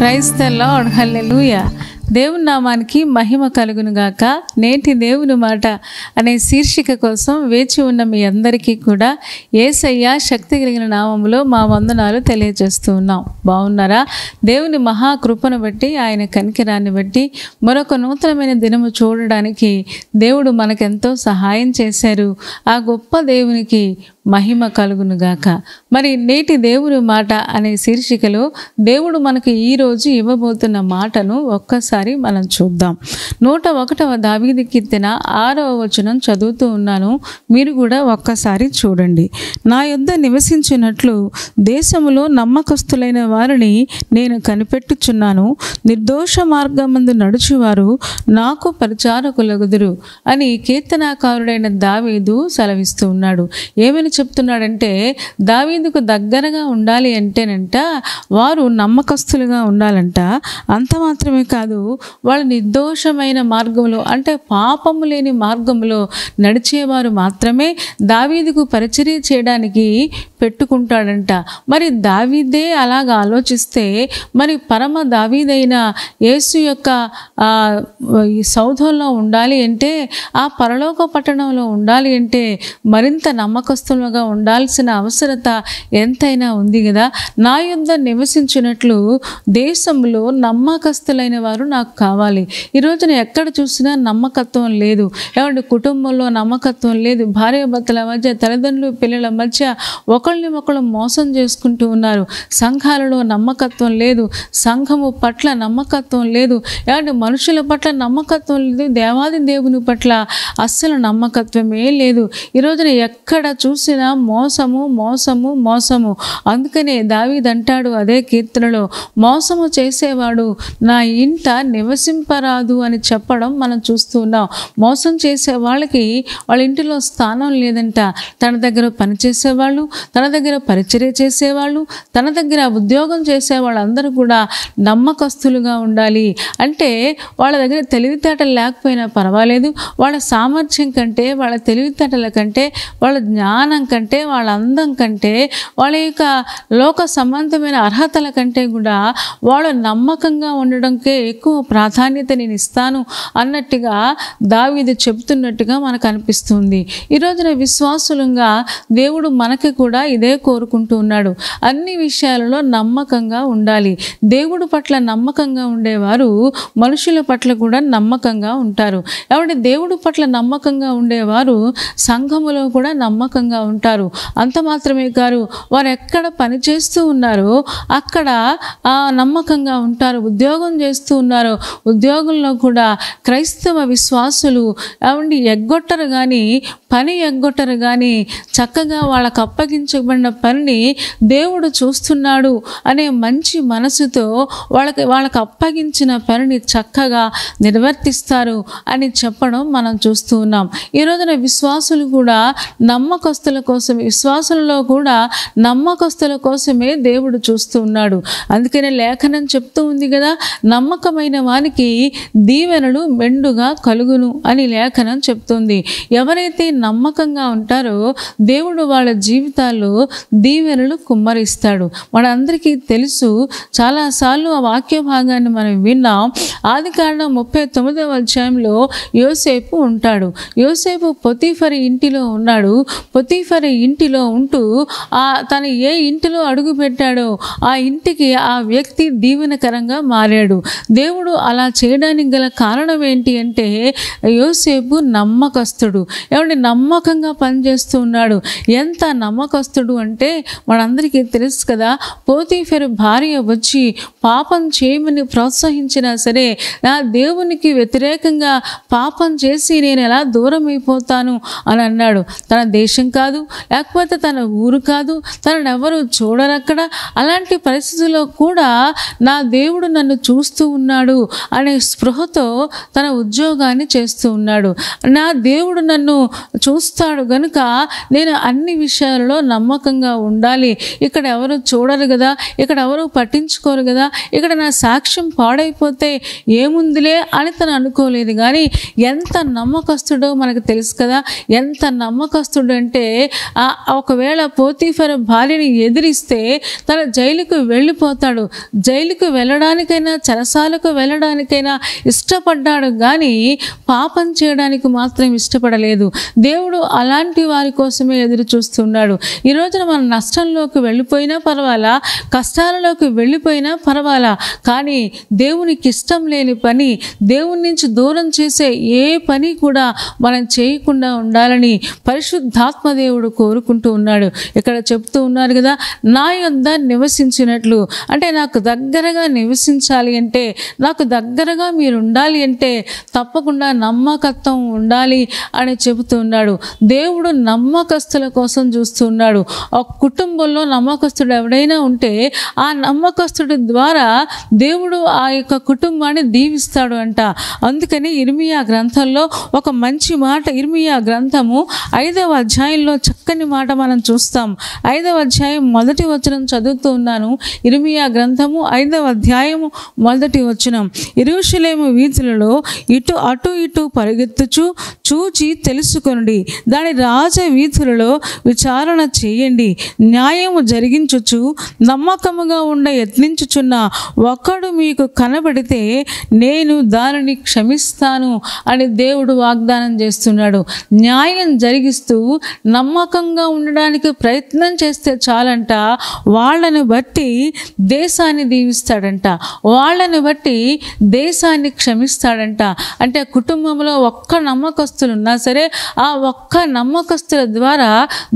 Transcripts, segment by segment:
Praise the lord, హల్లెలూయా. దేవుని నామానికి మహిమ కలుగును గాక. నేటి దేవుని మాట అనే శీర్షిక కోసం వేచి ఉన్న మీ అందరికీ కూడా యేసయ్య శక్తి కలిగిన నామములో మా వందనాలు తెలియజేస్తూ ఉన్నాం. బాగున్నారా? దేవుని మహాకృపను బట్టి, ఆయన కనికరాన్ని బట్టి మరొక నూతనమైన దినము చూడడానికి దేవుడు మనకెంతో సహాయం చేశారు. ఆ గొప్ప దేవునికి మహిమ కలుగును గాక. మరి నేటి దేవుని మాట అనే శీర్షికలో దేవుడు మనకు ఈరోజు ఇవ్వబోతున్న మాటను ఒక్కసారి మనం చూద్దాం. 101వ దావీదు కీర్తన 6వ వచనం చదువుతూ ఉన్నాను, మీరు కూడా ఒక్కసారి చూడండి. నా యొద్ద నివసించినట్లు దేశములో నమ్మకస్తులైన వారిని నేను కనిపెట్టుచున్నాను, నిర్దోష మార్గమందు నడుచువారు నాకు పరిచారకులగుదురు అని కీర్తనాకారుడైన దావీదు సెలవిస్తూ ఉన్నాడు. ఏమని చెప్తున్నాడంటే, దావీదుకు దగ్గరగా ఉండాలి అంటేనంట వారు నమ్మకస్తులుగా ఉండాలంట. అంత మాత్రమే కాదు, వాళ్ళు నిర్దోషమైన మార్గంలో అంటే పాపము లేని మార్గంలో నడిచేవారు మాత్రమే దావీదుకు పరిచర్య చేయడానికి పెట్టుకుంటాడంట. మరి దావీదే అలాగ ఆలోచిస్తే మరి పరమ దావీదైన యేసు యొక్క ఈ సౌధంలో ఉండాలి అంటే, ఆ పరలోక పట్టణంలో ఉండాలి అంటే మరింత నమ్మకస్తులుగా ఉండాల్సిన అవసరత ఎంతైనా ఉంది కదా. నా యొద్ద నివసించినట్లు దేశంలో నమ్మకస్తులైన వారు నాకు కావాలి. ఈరోజున ఎక్కడ చూసినా నమ్మకత్వం లేదు. ఏమంటే కుటుంబంలో నమ్మకత్వం లేదు, భార్యాభర్తల మధ్య, తల్లిదండ్రులు పిల్లల మధ్య ఒకళ్ళని ఒకళ్ళు మోసం చేసుకుంటూ ఉన్నారు. సంఘాలలో నమ్మకత్వం లేదు, సంఘము పట్ల నమ్మకత్వం లేదు, ఏమంటే మనుషుల పట్ల నమ్మకత్వం లేదు, దేవాది దేవుని పట్ల అస్సలు నమ్మకత్వమే లేదు. ఈరోజున ఎక్కడ చూసినా మోసము మోసము మోసము. అందుకనే దావీదు అంటాడు అదే కీర్తనలో, మోసము చేసేవాడు నా ఇంట నివసింపరాదు అని చెప్పడం మనం చూస్తూ ఉన్నాం. మోసం చేసే వాళ్ళకి వాళ్ళ ఇంటిలో స్థానం లేదంట. తన దగ్గర పనిచేసేవాళ్ళు, తన దగ్గర పరిచర్య చేసేవాళ్ళు, తన దగ్గర ఉద్యోగం చేసే వాళ్ళందరూ కూడా నమ్మకస్తులుగా ఉండాలి. అంటే వాళ్ళ దగ్గర తెలివితేటలు లేకపోయినా పర్వాలేదు, వాళ్ళ సామర్థ్యం కంటే, వాళ్ళ తెలివితేటల కంటే, వాళ్ళ జ్ఞానం కంటే, వాళ్ళ అందం కంటే, వాళ్ళ యొక్క లోక సంబంధమైన అర్హతల కంటే కూడా వాళ్ళు నమ్మకంగా ఉండడంకే ఎక్కువ ప్రాధాన్యత నేను ఇస్తాను అన్నట్టుగా దావీదు చెప్తున్నట్టుగా మనకు అనిపిస్తుంది. ఈరోజున విశ్వాసులంగా దేవుడు మనకి కూడా ఇదే కోరుకుంటూ ఉన్నాడు. అన్ని విషయాలలో నమ్మకంగా ఉండాలి. దేవుడు పట్ల నమ్మకంగా ఉండేవారు మనుషుల పట్ల కూడా నమ్మకంగా ఉంటారు. కాబట్టి దేవుడు పట్ల నమ్మకంగా ఉండేవారు సంఘములో కూడా నమ్మకంగా ఉంటారు. అంత మాత్రమే కాదు, వారు ఎక్కడ పని చేస్తూ ఉన్నారో అక్కడ నమ్మకంగా ఉంటారు. ఉద్యోగం చేస్తూ ఉన్నారు, ఉద్యోగంలో కూడా క్రైస్తవ విశ్వాసులు అవండి ఎగ్గొట్టరు కానీ, పని ఎగ్గొట్టరు కానీ, చక్కగా వాళ్ళకు అప్పగించబడిన పనిని దేవుడు చూస్తున్నాడు అనే మంచి మనసుతో వాళ్ళకు అప్పగించిన పనిని చక్కగా నిర్వర్తిస్తారు అని చెప్పడం మనం చూస్తూ ఉన్నాం. ఈ రోజున విశ్వాసులు కూడా నమ్మకస్తుల కోసం, విశ్వాసులలో కూడా నమ్మకస్తుల కోసమే దేవుడు చూస్తూ ఉన్నాడు. అందుకనే లేఖనం చెప్తూ ఉంది కదా, నమ్మకమైన వానికి దీవెనలు మెండుగా కలుగును అని లేఖనం చెప్తుంది. ఎవరైతే నమ్మకంగా ఉంటారో దేవుడు వాళ్ళ జీవితాల్లో దీవెనలు కుమ్మరిస్తాడు. మనందరికీ తెలుసు, చాలాసార్లు ఆ వాక్య భాగాన్ని మనం విన్నాం. ఆదికాండం 39వ అధ్యాయంలో యోసేపు ఉంటాడు. యోసేపు పొతీఫరు ఇంటిలో ఉన్నాడు. పొతీఫరు ఇంటిలో ఉంటూ తను ఏ ఇంటిలో అడుగు పెట్టాడో ఆ ఇంటికి ఆ వ్యక్తి దీవెనకరంగా మారాడు. దేవుడు అలా చేయడానికి గల కారణం ఏంటి అంటే, యోసేపు నమ్మకస్తుడు. ఏమంటే నమ్మకంగా పనిచేస్తూ ఉన్నాడు. ఎంత నమ్మకస్తుడు అంటే మనందరికీ తెలుసు కదా, పోతీఫరు భార్య వచ్చి పాపం చేయమని ప్రోత్సహించినా సరే, నా దేవునికి వ్యతిరేకంగా పాపం చేసి నేను ఎలా దూరం అయిపోతాను అని అన్నాడు. తన దేశం కాదు, లేకపోతే తన ఊరు కాదు, తనను ఎవరు చూడరక్కడ. అలాంటి పరిస్థితుల్లో కూడా నా దేవుడు నన్ను చూస్తూ ఉన్నాడు అనే స్పృహతో తన ఉద్యోగాన్ని చేస్తూ ఉన్నాడు. నా దేవుడు నన్ను చూస్తాడు గనుక నేను అన్ని విషయాలలో నమ్మకంగా ఉండాలి, ఇక్కడ ఎవరు చూడరు కదా, ఇక్కడ ఎవరు పట్టించుకోరు కదా, ఇక్కడ నా సాక్ష్యం పాడైపోతే ఏముందిలే అని తను అనుకోలేదు. కానీ ఎంత నమ్మకస్తుడో మనకు తెలుసు కదా. ఎంత నమ్మకస్తుడు అంటే ఒకవేళ పోతీఫర్ భార్యని ఎదిరిస్తే తన జైలుకు వెళ్ళిపోతాడు. జైలుకు వెళ్ళడానికైనా చెరసాలకు వెళ్ళడానికైనా ఇష్టపడ్డాడు, కానీ పాపం చేయడానికి మాత్రం ఇష్టపడలేదు. దేవుడు అలాంటి వారి కోసమే ఎదురు చూస్తున్నాడు. ఈ రోజున మన నష్టంలోకి వెళ్ళిపోయినా పర్వాలా, కష్టాలలోకి వెళ్ళిపోయినా పర్వాలా, కానీ దేవునికి ఇష్టం లేని పని, దేవుని నుంచి దూరం చేసే ఏ పని కూడా మనం చేయకుండా ఉండాలని పరిశుద్ధాత్మ దేవుడు కోరుకుంటూ ఉన్నాడు. ఇక్కడ చెప్తూ ఉన్నారు కదా, నా యొద్ద నివసించినట్లు అంటే నాకు దగ్గరగా నివసించాలి అంటే, నాకు దగ్గరగా మీరు ఉండాలి అంటే తప్పకుండా నమ్మకత్వం ఉండాలి అని చెబుతున్నాడు. దేవుడు నమ్మకస్తుల కోసం చూస్తున్నాడు. ఒక కుటుంబంలో నమ్మకస్తుడు ఎవడైనా ఉంటే ఆ నమ్మకస్తుడి ద్వారా దేవుడు ఆ యొక్క కుటుంబాన్ని దీవిస్తాడు అంట. అందుకని ఇర్మియా గ్రంథంలో ఒక మంచి మాట, ఇర్మియా గ్రంథము 5వ అధ్యాయంలో చక్కని మాట మనం చూస్తాం. 5వ అధ్యాయం 1వ వచనం చదువుతూ ఉన్నాను. ఇర్మియా గ్రంథము 5వ అధ్యాయము 1వ వచనం. యెరూషలేము వీధులలో అటు ఇటు పరిగెత్తుచు చూచి తెలుసుకొనుడి, దాని రాజ వీధులలో విచారణ చేయండి, న్యాయము జరిగించుచు నమ్మకముగా ఉండ యత్నించుచున్న ఒకడు మీకు కనబడితే నేను దానిని క్షమిస్తాను అని దేవుడు వాగ్దానం చేస్తున్నాడు. న్యాయం జరిగిస్తూ నమ్మకంగా ఉండడానికి ప్రయత్నం చేస్తే చాలంట, వాళ్ళని బట్టి దేశాన్ని దీవిస్తాడంట, వాళ్ళని బట్టి దేశాన్ని క్షమిస్తాడంట. అంటే కుటుంబంలో ఒక్క నమ్మకస్తులు ఉన్నా సరే ఆ ఒక్క నమ్మకస్తుల ద్వారా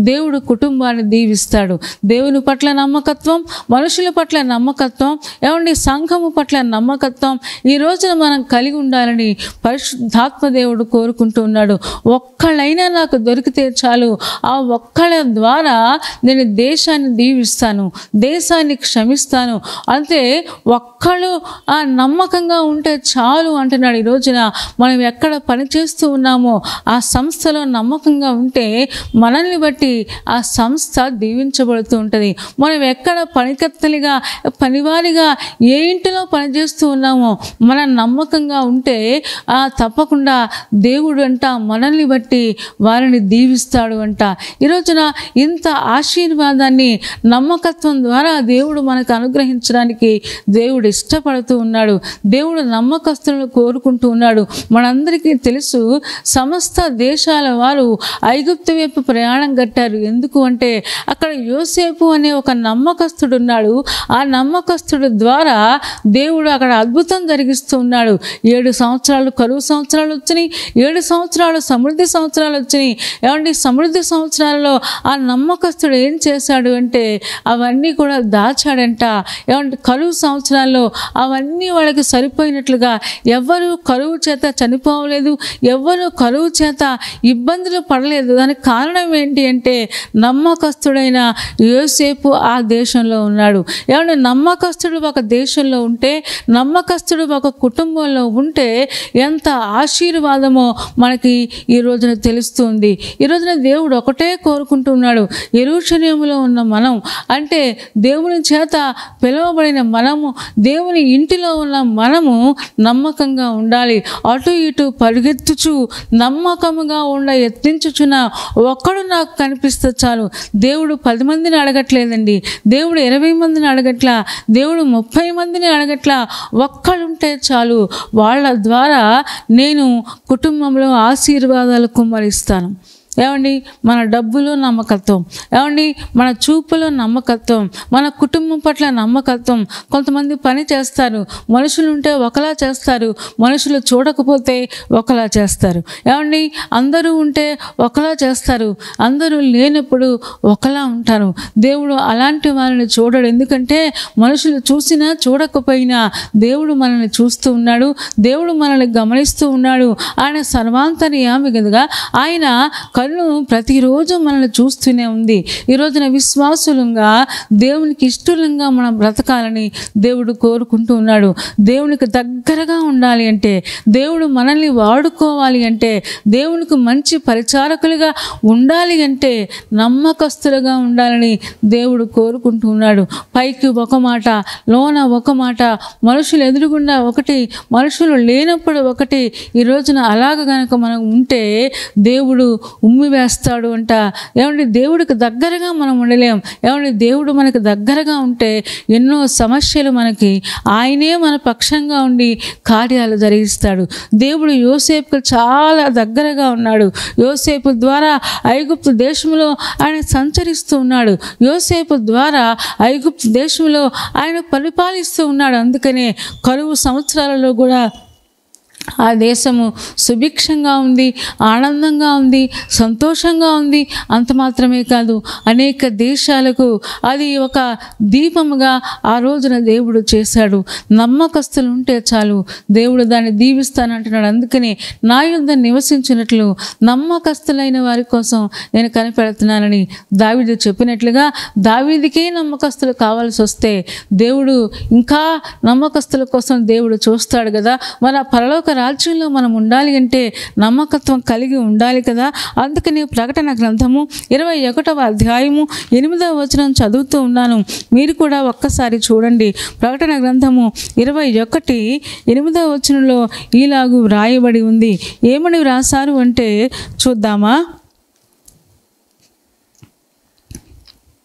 దేవుడు కుటుంబాన్ని దీవిస్తాడు. దేవుని పట్ల నమ్మకత్వం, మనుషుల పట్ల నమ్మకత్వం, ఏమండి సంఘము పట్ల నమ్మకత్వం ఈ రోజున మనం కలిగి ఉండాలని పరిశుద్ధాత్మ దేవుడు కోరుకుంటూ ఉన్నాడు. ఒక్కళ్ళైనా నాకు దొరికితే చాలు, ఆ ఒక్కళ్ళ ద్వారా నేను దేశాన్ని దీవిస్తాను, దేశాన్ని క్షమిస్తాను. అంటే ఒక్కళ్ళు ఆ నమ్మకంగా ఉంటే చాలు అంటున్నాడు. ఈ రోజున మనం ఎక్కడ పనిచేస్తూ ఉన్నామో ఆ సంస్థలో నమ్మకంగా ఉంటే మనల్ని బట్టి ఆ సంస్థ దీవించబడుతూ ఉంటుంది. మనం ఎక్కడ పనికత్తలిగా పనివారిగా ఏ ఇంటిలో పనిచేస్తూ ఉన్నామో మనం నమ్మకంగా ఉంటే తప్పకుండా దేవుడు అంట మనల్ని బట్టి వారిని దీవిస్తాడు అంట. ఈ రోజున ఇంత ఆశీర్వాదాన్ని నమ్మకత్వం ద్వారా దేవుడు మనకు అనుగ్రహించడానికి దేవుడు ఇష్టపడుతూ ఉన్నాడు. దేవుడు నమ్మకస్తులను కోరుకుంటూ ఉన్నాడు. మనందరికీ తెలుసు, సమస్త దేశాల వారు ఐగుప్తు వైపు ప్రయాణం కట్టారు. ఎందుకు అంటే అక్కడ యోసేపు అనే ఒక నమ్మకస్తుడు ఉన్నాడు. ఆ నమ్మకస్తుడు ద్వారా దేవుడు అక్కడ అద్భుతం జరిగిస్తూ ఉన్నాడు. 7 సంవత్సరాలు కరువు సంవత్సరాలు వచ్చినాయి, 7 సంవత్సరాలు సమృద్ధి సంవత్సరాలు వచ్చినాయి. ఏమంటే సమృద్ధి సంవత్సరాలలో ఆ నమ్మకస్తుడు ఏం చేశాడు అంటే అవన్నీ కూడా దాచాడంట. ఏమంటే కరువు సంవత్సరాల్లో అవన్నీ వాళ్ళకి సరిపోయినట్లుగా ఎవ్వరూ కరువు చేత చనిపోవలేదు, ఎవ్వరూ కరువు చేత ఇబ్బందులు పడలేదు. దానికి కారణం ఏంటి అంటే నమ్మకస్తుడైన యోసేపు ఆ దేశంలో ఉన్నాడు. ఏమంటే నమ్మకస్తుడు ఒక దేశంలో ఉంటే, నమ్మకస్తుడు ఒక కుటుంబంలో ఉంటే ఎంత ఆశీర్వాదమో మనకి ఈ రోజున తెలుస్తుంది. ఈ రోజున దేవుడు ఒకటే కోరుకుంటున్నాడు, యెరూషలేములో ఉన్న మనం అంటే దేవుని చేత పిలువబడిన మనము, దేవుని ఇంటిలో ఉన్న మనము నమ్మకంగా ఉండాలి. అటు ఇటు పరిగెత్తుచు నమ్మకముగా ఉండ యత్నించుచున్న ఒక్కడు నాకు కనిపిస్తే చాలు. దేవుడు 10 మందిని అడగట్లేదండి, దేవుడు 20 మందిని అడగట్లా, దేవుడు 30 మందిని అడగట్లా. ఒక్కడుంటే చాలు, వాళ్ళ ద్వారా నేను కుటుంబంలో ఆశీర్వాదాలు కుమ్మరిస్తాను. ఏమండి మన డబ్బులో నమ్మకత్వం, ఏమండి మన చూపులో నమ్మకత్వం, మన కుటుంబం పట్ల నమ్మకత్వం. కొంతమంది పని చేస్తారు, మనుషులు ఉంటే ఒకలా చేస్తారు, మనుషులు చూడకపోతే ఒకలా చేస్తారు. ఏమండి అందరూ ఉంటే ఒకలా చేస్తారు, అందరూ లేనప్పుడు ఒకలా ఉంటారు. దేవుడు అలాంటి వారిని చూడడు. ఎందుకంటే మనుషులు చూసినా చూడకపోయినా దేవుడు మనల్ని చూస్తూ ఉన్నాడు, దేవుడు మనల్ని గమనిస్తూ ఉన్నాడు. ఆయన సర్వాంతర్యామి కనుక ఆయన కన్ను ప్రతిరోజు మనల్ని చూస్తూనే ఉంది. ఈ రోజున విశ్వాసులంగా దేవునికి ఇష్టంగా మనం బ్రతకాలని దేవుడు కోరుకుంటూ ఉన్నాడు. దేవునికి దగ్గరగా ఉండాలి అంటే, దేవుడు మనల్ని వాడుకోవాలి అంటే, దేవునికి మంచి పరిచారకులుగా ఉండాలి అంటే నమ్మకస్తులుగా ఉండాలని దేవుడు కోరుకుంటూ ఉన్నాడు. పైకి ఒక మాట, లోన ఒక మాట, మనుషులు ఎదురుగుండా ఒకటి, మనుషులు లేనప్పుడు ఒకటి. ఈ రోజున అలాగ గనక మనం ఉంటే దేవుడు ఉమ్మి వేస్తాడు అంట. ఏమంటే దేవుడికి దగ్గరగా మనం ఉండలేం. ఏమంటే దేవుడు మనకు దగ్గరగా ఉంటే ఎన్నో సమస్యలు మనకి ఆయనే మన పక్షంగా ఉండి కార్యాలు జరిగిస్తాడు. దేవుడు యోసేపుకు చాలా దగ్గరగా ఉన్నాడు. యోసేపు ద్వారా ఐగుప్తు దేశంలో ఆయన సంచరిస్తూ ఉన్నాడు. యోసేపు ద్వారా ఐగుప్తు దేశంలో ఆయన పరిపాలిస్తూ ఉన్నాడు. అందుకనే కరువు సంవత్సరాలలో కూడా ఆ దేశము సుభిక్షంగా ఉంది, ఆనందంగా ఉంది, సంతోషంగా ఉంది. అంత మాత్రమే కాదు, అనేక దేశాలకు అది ఒక దీపముగా ఆ రోజున దేవుడు చేశాడు. నమ్మకస్తులు ఉంటే చాలు, దేవుడు దాన్ని దీవిస్తానంటున్నాడు. అందుకని నా యొద్ద నివసించినట్లు నమ్మకస్తులైన వారి కోసం నేను కనిపెడుతున్నానని దావీదు చెప్పినట్లుగా, దావీదుకే నమ్మకస్తులు కావాల్సి వస్తే దేవుడు ఇంకా నమ్మకస్తుల కోసం దేవుడు చూస్తాడు కదా. మన పరలోక రాజ్యంలో మనం ఉండాలి అంటే నమ్మకత్వం కలిగి ఉండాలి కదా. అందుకని ప్రకటన గ్రంథము 21వ అధ్యాయము 8వ వచనం చదువుతూ ఉన్నాను. మీరు కూడా ఒక్కసారి చూడండి. ప్రకటన గ్రంథము 21:8వ వచనంలో ఈలాగు వ్రాయబడి ఉంది. ఏమని వ్రాసారు అంటే చూద్దామా.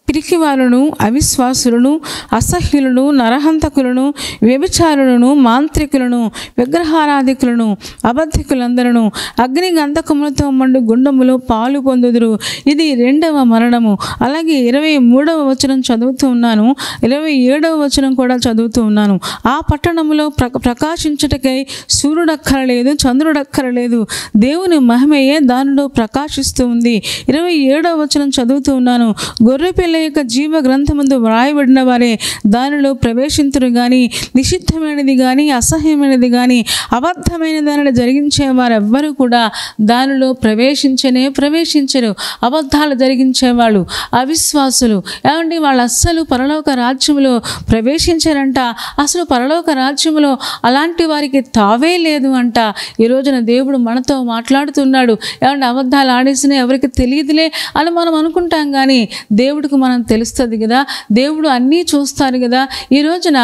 పిరికివారును, అవిశ్వాసులను, అసహ్యులను, నరహంతకులను, వ్యభిచారులను, మాంత్రికులను, విగ్రహారాధికులను, అబద్ధికులందరూ అగ్ని గంధకములతో మండు గుండములో పాలు పొందుదురు. ఇది 2వ మరణము. అలాగే 23వ వచనం చదువుతూ ఉన్నాను, 27వ వచనం కూడా చదువుతూ ఉన్నాను. ఆ పట్టణములో ప్రకాశించుటకై సూర్యుడక్కరలేదు, చంద్రుడక్కరలేదు, దేవుని మహిమయే దానిలో ప్రకాశిస్తూ ఉంది. 27వ వచనం చదువుతూ ఉన్నాను. గొర్రెపిల్ల యొక్క జీవ గ్రంథమందు వ్రాయబడిన వారే దానిలో ప్రవేశింతురు గాని, నిషిద్ధమైనది కానీ, అసహ్యమైనది కానీ, అబద్ధమైన దానిని జరిగించే వారెవ్వరూ కూడా దానిలో ప్రవేశించరు. అబద్ధాలు జరిగించేవాళ్ళు, అవిశ్వాసులు, ఏమండి వాళ్ళు అస్సలు పరలోక రాజ్యంలో ప్రవేశించారంట. అసలు పరలోక రాజ్యంలో అలాంటి వారికి తావే లేదు అంట. ఈ రోజున దేవుడు మనతో మాట్లాడుతున్నాడు. ఏమంటే అబద్ధాలు ఆడేసినా ఎవరికి తెలియదులే అని మనం అనుకుంటాం, కానీ దేవుడికి మనం తెలుస్తుంది కదా. దేవుడు అన్నీ చూస్తారు కదా. ఈ రోజున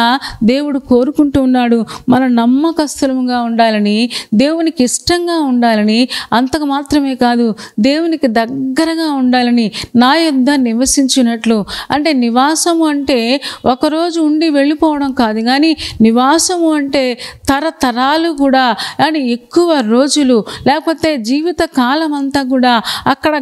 దేవుడు కోరుకుంటూ ఉన్నాడు మనం నమ్మకస్తులుగా ఉండాలని, దేవునికి ఇష్టంగా ఉండాలని. అంతకు మాత్రమే కాదు, దేవునికి దగ్గరగా ఉండాలని. నా యొద్ద నివసించినట్లు అంటే, నివాసము అంటే ఒకరోజు ఉండి వెళ్ళిపోవడం కాదు, కానీ నివాసము అంటే తరతరాలు కూడా, అని ఎక్కువ రోజులు, లేకపోతే జీవిత కాలం అంతా కూడా అక్కడ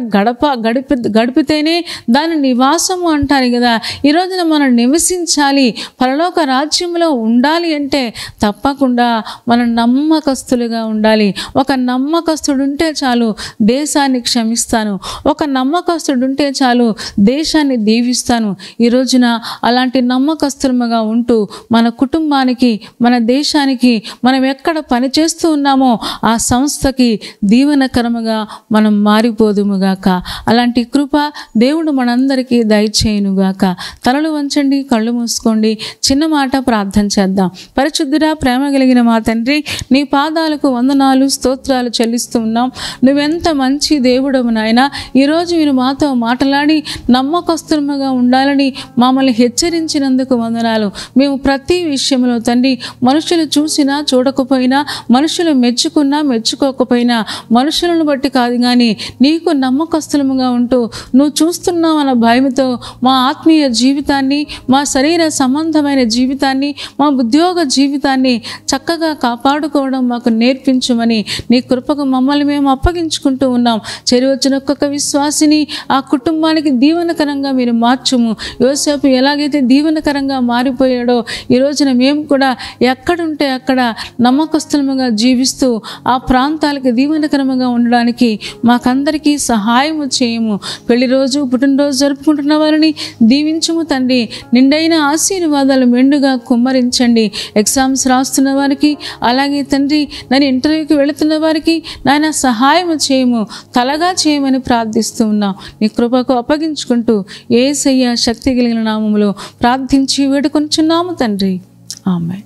గడిపితేనే దాని నివాసము అంటారు కదా. ఈ రోజున మనం నివసించాలి, పరలోక రాజ్యంలో ఉండాలి అంటే తప్పకుండా మనం నమ్మకస్తులుగా ఉండాలి. ఒక నమ్మకస్తుడు ఉంటే చాలు దేశాన్ని క్షమిస్తాను, ఒక నమ్మకస్తుడు ఉంటే చాలు దేశాన్ని దీవిస్తాను. ఈ రోజున అలాంటి నమ్మకస్తులుగా ఉంటూ మన కుటుంబానికి, మన దేశానికి, మనం ఎక్కడ పని చేస్తూ ఉన్నామో ఆ సంస్థకి దీవెనకరముగా మనం మారిపోదుముగాక. అలాంటి కృప దేవుడు మనందరికీ దయచేయునుగాక. తలలు వంచండి, కళ్ళు మూసుకోండి. చిన్న మాట ప్రార్థన చేద్దాం. పరిశుద్ధుడా, ప్రేమ కలిగిన మా తండ్రి, నీ పాదాలకు వందనాలు, స్తోత్రాలు చెల్లిస్తూ ఉన్నాం. నువ్వెంత మంచి దేవుడవు నాయన. ఈరోజు మీరు మాతో మాట్లాడి నమ్మకస్తులుగా ఉండాలని మమ్మల్ని హెచ్చరించినందుకు వందనాలు. మేము ప్రతి విషయంలో తండ్రి, మనుషులు చూసినా చూడకపోయినా, మనుషులు మెచ్చుకున్నా మెచ్చుకోకపోయినా, మనుషులను బట్టి కాదు కానీ నీకు నమ్మకస్తులుగా ఉంటూ నువ్వు చూస్తున్నావు అన్న భయంతో మా ఆత్మీయ జీవితాన్ని, మా శరీర సంబంధమైన జీవితాన్ని, మా ఉద్యోగ జీవితాన్ని చక్కగా కాపాడుకోవడం మాకు నేర్పించమని నీ కృపకు మమ్మల్ని మేము అప్పగించుకుంటూ ఉన్నాం. చెరివచ్చిన ఒక్కొక్క విశ్వాసిని, ఆ కుటుంబానికి దీవెనకరంగా మీరు మార్చుము. యోసేపు ఎలాగైతే దీవెనకరంగా మారిపోయాడో ఈ రోజున మేము కూడా ఎక్కడుంటే అక్కడ నమ్మకస్తులుగా జీవిస్తూ ఆ ప్రాంతాలకు దీవెనకరంగా ఉండడానికి మాకందరికీ సహాయము చేయము. పెళ్లి రోజు, పుట్టినరోజు జరుపుకుంటున్న వారిని దీవించుము తండ్రి. నిండైన ఆశీర్వాదాలు మెండుగా కుమ్మరించండి. ఎగ్జామ్స్ రాస్తున్న వారికి, అలాగే తండ్రి నన్ను ఇంటర్వ్యూకి వెళుతున్న వారికి నాయన సహాయం చేయము, కలగా చేయమని ప్రార్థిస్తూ ఉన్నాం. నీ కృపకు అప్పగించుకుంటూ యేసయ్య శక్తి కలిగిన నామములో ప్రార్థించి వేడుకొనుచున్నాము తండ్రి. ఆమేన్.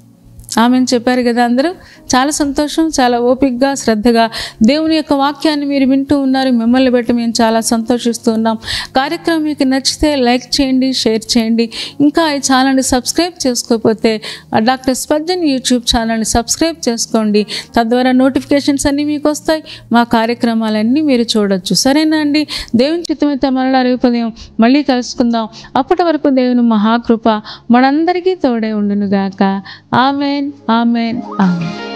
ఆమెను చెప్పారు కదా అందరూ. చాలా సంతోషం. చాలా ఓపికగా శ్రద్ధగా దేవుని యొక్క వాక్యాన్ని మీరు వింటూ ఉన్నారు. మిమ్మల్ని బట్టి మేము చాలా సంతోషిస్తూ ఉన్నాం. కార్యక్రమం మీకు నచ్చితే లైక్ చేయండి, షేర్ చేయండి. ఇంకా ఈ ఛానల్ని సబ్స్క్రైబ్ చేసుకోకపోతే డాక్టర్ స్పర్జన్ యూట్యూబ్ ఛానల్ని సబ్స్క్రైబ్ చేసుకోండి. తద్వారా నోటిఫికేషన్స్ అన్నీ మీకు వస్తాయి. మా కార్యక్రమాలన్నీ మీరు చూడొచ్చు. సరేనా అండి? దేవుని చిత్తమైతే మరలా రేపు ఉదయం మళ్ళీ కలుసుకుందాం. అప్పటి వరకు దేవుని మహాకృప మనందరికీ తోడే ఉండునుగాక. Amen, amen, amen.